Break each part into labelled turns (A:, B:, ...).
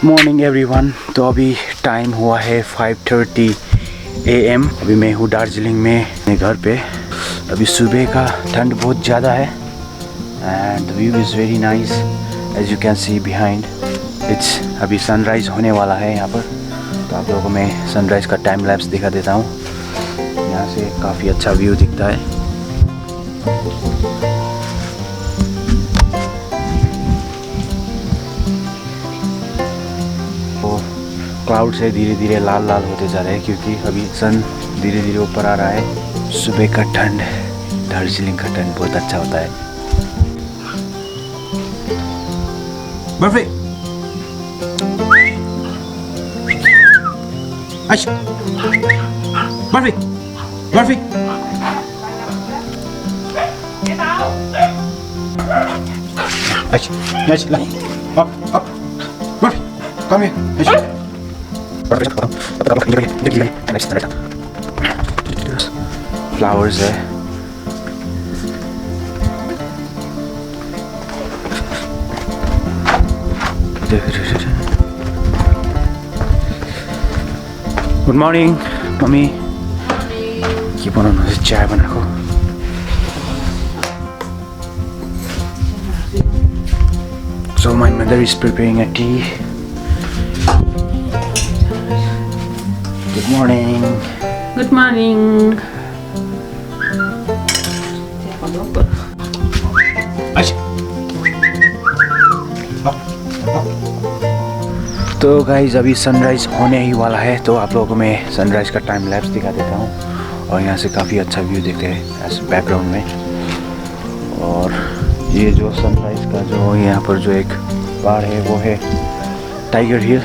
A: Good morning everyone. तो अभी time हुआ है 5:30 AM। अभी मैं हूँ दार्जिलिंग में अपने घर पे। अभी सुबह का ठंड बहुत ज़्यादा है and the view is very nice as you can see behind. It's अभी सनराइज़ होने वाला है यहाँ पर, तो आप लोगों को मैं सनराइज़ का टाइम लैप्स दिखा देता हूँ। यहाँ से काफ़ी अच्छा व्यू दिखता है। क्लाउड से धीरे धीरे लाल लाल होते जा रहे हैं क्योंकि अभी सन धीरे धीरे ऊपर आ रहा है। सुबह का ठंड, दार्जिलिंग का ठंड बहुत अच्छा होता है। Barfi Barfi Barfi Barfi come here. Flowers है। Good morning mummy. के बनाउनु हुन्छ? चाय बनाएको। So my mother is preparing a tea. Good morning.
B: Good morning.
A: तो गाइज अभी सनराइज़ होने ही वाला है, तो आप लोगों को मैं सनराइज़ का टाइम लैप्स दिखा देता हूँ। और यहाँ से काफ़ी अच्छा व्यू दिखते हैं ऐसे बैकग्राउंड में। और ये जो सनराइज़ का जो यहाँ पर जो एक पहाड़ है वो है Tiger Hill.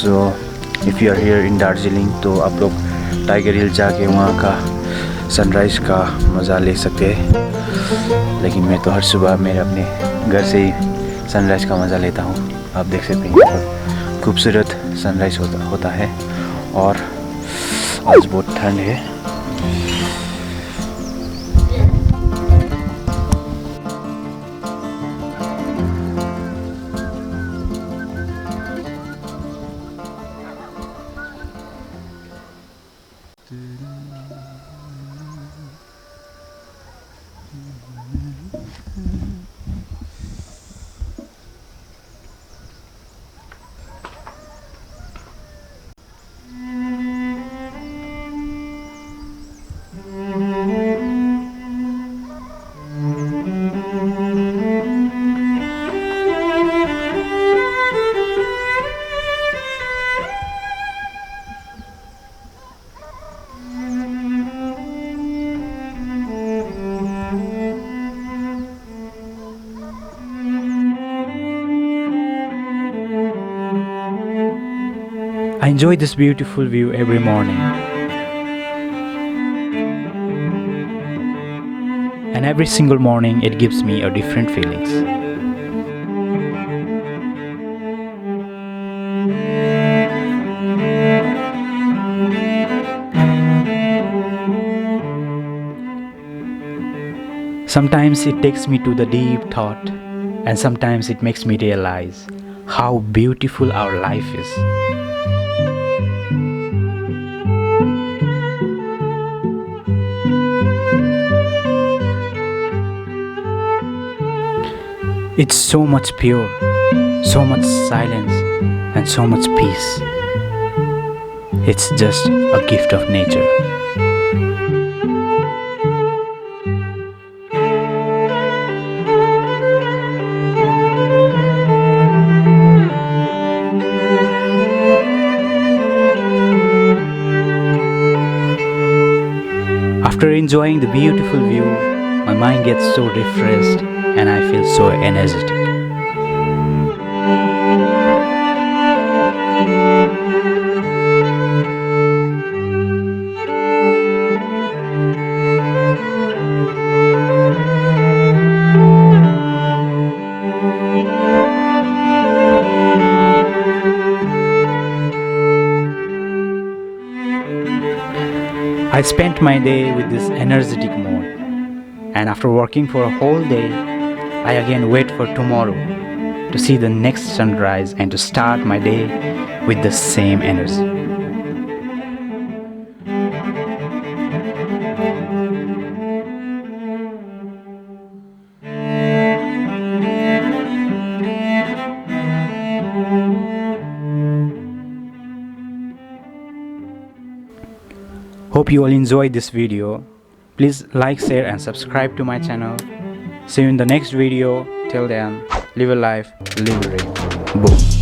A: So if you are here in Darjeeling तो आप लोग टाइगर हिल जाके वहाँ का सनराइज़ का मज़ा ले सकते हैं। लेकिन मैं तो हर सुबह मेरे अपने घर से ही सनराइज़ का मज़ा लेता हूँ। आप देख सकते हैं यहाँ पर खूबसूरत सनराइज़ होता है। और आज बहुत ठंड है। I enjoy this beautiful view every morning, and every single morning it gives me a different feelings. Sometimes it takes me to the deep thought, and sometimes it makes me realize how beautiful our life is. It's so much pure, so much silence, and so much peace. It's just a gift of nature. After enjoying the beautiful view, my mind gets so refreshed and I feel so energetic. I spent my day with this energetic mood, and after working for a whole day, I again wait for tomorrow to
B: to see the next sunrise and to start my day with the same energy. Hope you all enjoyed this video. Please like, share and subscribe to my channel. See you in the next video. Till then, live a life, live a dream. Boom.